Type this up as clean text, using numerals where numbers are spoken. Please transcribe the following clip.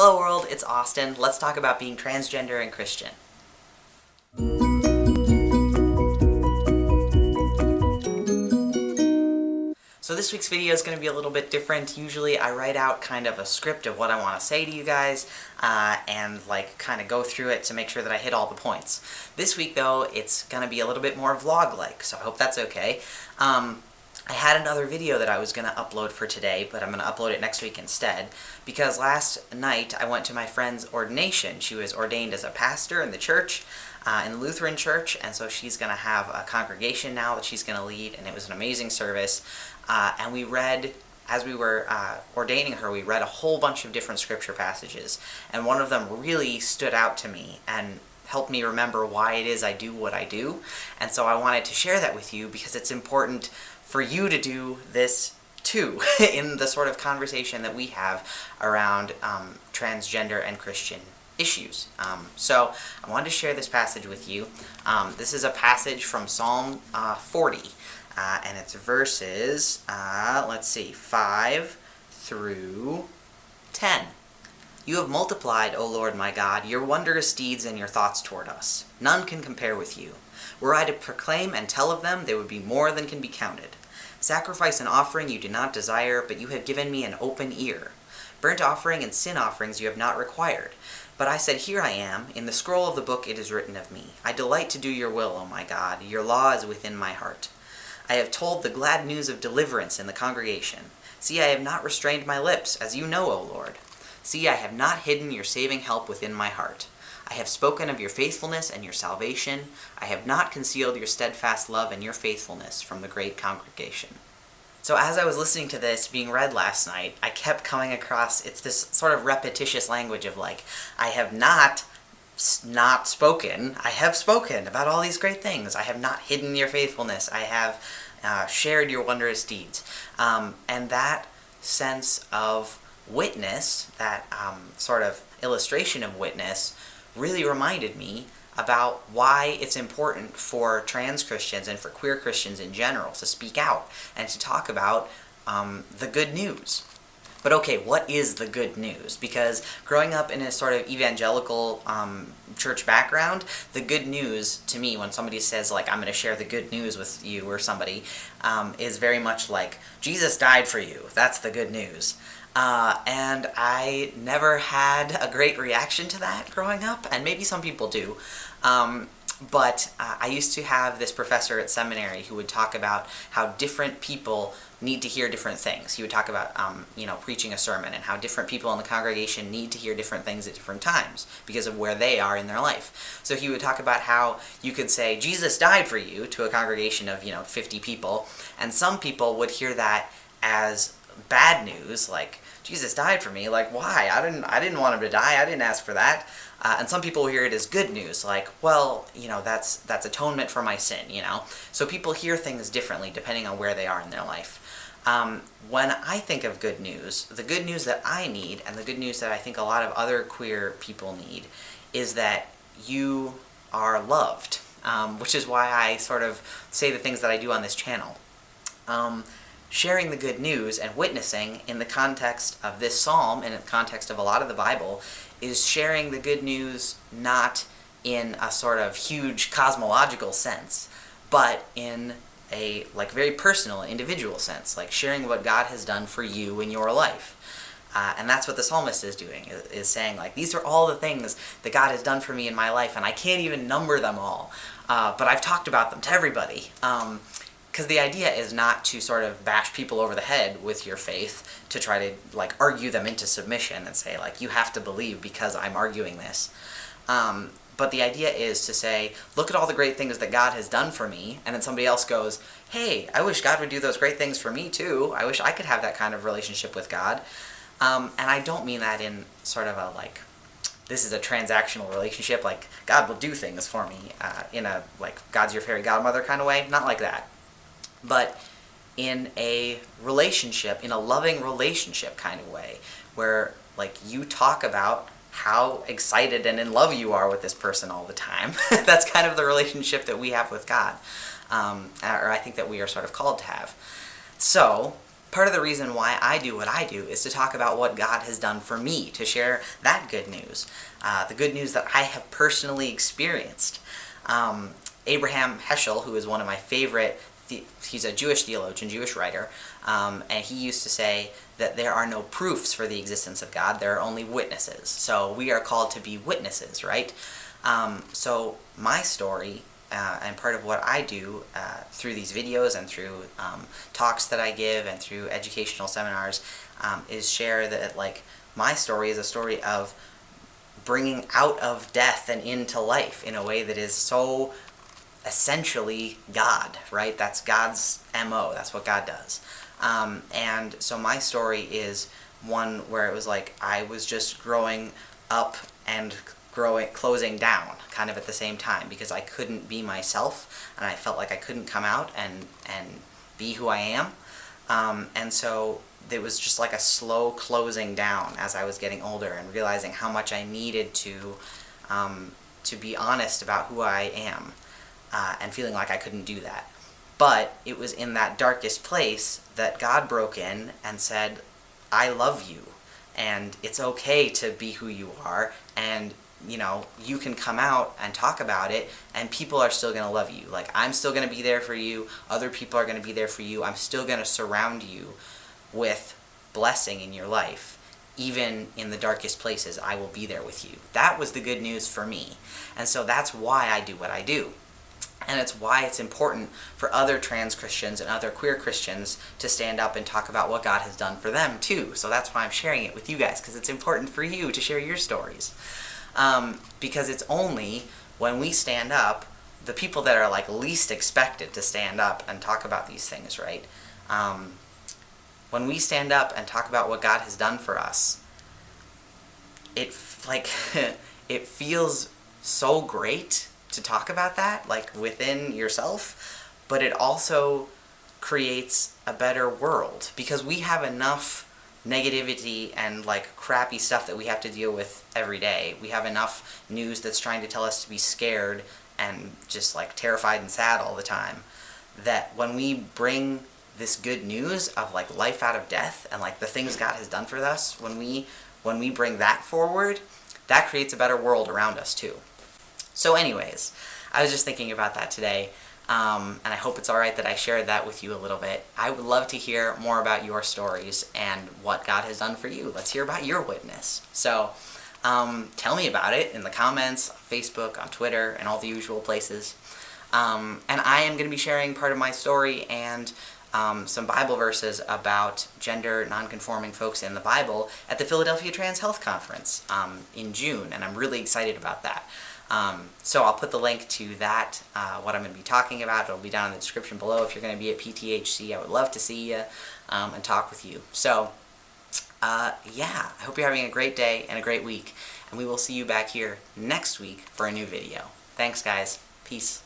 Hello world, it's Austin. Let's talk about being transgender and Christian. So this week's video is going to be a little bit different. Usually I write out kind of a script of what I want to say to you guys, and kind of go through it to make sure that I hit all the points. This week though, it's going to be a little bit more vlog-like, so I hope that's okay. I had another video that I was going to upload for today, but I'm going to upload it next week instead, because last night I went to my friend's ordination. She was ordained as a pastor in the church, in the Lutheran church, and so she's going to have a congregation now that she's going to lead, and it was an amazing service. And we read, as we were ordaining her, we read a whole bunch of different scripture passages, and one of them really stood out to me and helped me remember why it is I do what I do, and so I wanted to share that with you because it's important for you to do this too in the sort of conversation that we have around transgender and Christian issues. So I wanted to share this passage with you. This is a passage from Psalm 40, and it's verses, 5 through 10. You have multiplied, O Lord my God, your wondrous deeds and your thoughts toward us. None can compare with you. Were I to proclaim and tell of them, they would be more than can be counted. Sacrifice and offering you do not desire, but you have given me an open ear. Burnt offering and sin offerings you have not required. But I said, Here I am. In the scroll of the book it is written of me. I delight to do your will, O my God. Your law is within my heart. I have told the glad news of deliverance in the congregation. See, I have not restrained my lips, as you know, O Lord. See, I have not hidden your saving help within my heart. I have spoken of your faithfulness and your salvation. I have not concealed your steadfast love and your faithfulness from the great congregation. So as I was listening to this being read last night, I kept coming across, it's this sort of repetitious language of I have not spoken, I have spoken about all these great things. I have not hidden your faithfulness. I have shared your wondrous deeds. And that sense of witness, that sort of illustration of witness, really reminded me about why it's important for trans Christians and for queer Christians in general to speak out and to talk about the good news. But okay, what is the good news? Because growing up in a sort of evangelical church background, the good news to me, when somebody says I'm going to share the good news with you or somebody, is very much like, Jesus died for you. That's the good news. And I never had a great reaction to that growing up, and maybe some people do. But I used to have this professor at seminary who would talk about how different people need to hear different things. He would talk about, preaching a sermon and how different people in the congregation need to hear different things at different times because of where they are in their life. So he would talk about how you could say, Jesus died for you, to a congregation of, 50 people, and some people would hear that as bad news, like, Jesus died for me, why? I didn't want him to die, I didn't ask for that. And some people hear it as good news, that's atonement for my sin, So people hear things differently depending on where they are in their life. When I think of good news, the good news that I need, and the good news that I think a lot of other queer people need, is that you are loved, which is why I sort of say the things that I do on this channel. Sharing the good news and witnessing in the context of this psalm and in the context of a lot of the Bible is sharing the good news not in a sort of huge cosmological sense, but in a very personal, individual sense, sharing what God has done for you in your life. And that's what the psalmist is doing, is saying, these are all the things that God has done for me in my life, and I can't even number them all, but I've talked about them to everybody. Because the idea is not to sort of bash people over the head with your faith, to try to argue them into submission and say you have to believe because I'm arguing this. But the idea is to say, look at all the great things that God has done for me, and then somebody else goes, hey, I wish God would do those great things for me too. I wish I could have that kind of relationship with God. And I don't mean that in sort of a this is a transactional relationship, God will do things for me in a God's your fairy godmother kind of way. Not like that. But in a relationship, in a loving relationship kind of way, where you talk about how excited and in love you are with this person all the time. That's kind of the relationship that we have with God, or I think that we are sort of called to have. So Part of the reason why I do what I do is to talk about what God has done for me, to share that good news, the good news that I have personally experienced. Abraham Heschel, who is one of my favorite, he's a Jewish theologian, Jewish writer, and he used to say that there are no proofs for the existence of God, there are only witnesses. So we are called to be witnesses, right? So my story, and part of what I do through these videos and through talks that I give and through educational seminars is share that, like, my story is a story of bringing out of death and into life in a way that is so essentially God, right? That's God's MO. That's what God does. And so my story is one where it was like I was just growing up and closing down kind of at the same time, because I couldn't be myself and I felt like I couldn't come out and be who I am. And so it was just like a slow closing down as I was getting older and realizing how much I needed to be honest about who I am, and feeling like I couldn't do that. But it was in that darkest place that God broke in and said, I love you, and it's okay to be who you are, and you can come out and talk about it, and people are still going to love you. Like, I'm still going to be there for you, other people are going to be there for you, I'm still going to surround you with blessing in your life. Even in the darkest places, I will be there with you. That was the good news for me. And so that's why I do what I do. And it's why it's important for other trans Christians and other queer Christians to stand up and talk about what God has done for them too. So that's why I'm sharing it with you guys, because it's important for you to share your stories. Because it's only when we stand up, the people that are like least expected to stand up and talk about these things, right? When we stand up and talk about what God has done for us, it it feels so great to talk about that, like within yourself, but it also creates a better world, because we have enough negativity and like crappy stuff that we have to deal with every day. We have enough news that's trying to tell us to be scared and just like terrified and sad all the time, that when we bring this good news of like life out of death and like the things God has done for us, when we bring that forward, that creates a better world around us too. So anyways, I was just thinking about that today, and I hope it's alright that I shared that with you a little bit. I would love to hear more about your stories and what God has done for you. Let's hear about your witness. So tell me about it in the comments, on Facebook, on Twitter, and all the usual places. And I am going to be sharing part of my story and some Bible verses about gender non-conforming folks in the Bible at the Philadelphia Trans Health Conference in June, and I'm really excited about that. So I'll put the link to that, what I'm going to be talking about. It'll be down in the description below. If you're going to be at PTHC, I would love to see you and talk with you. So, yeah, I hope you're having a great day and a great week, and we will see you back here next week for a new video. Thanks, guys. Peace.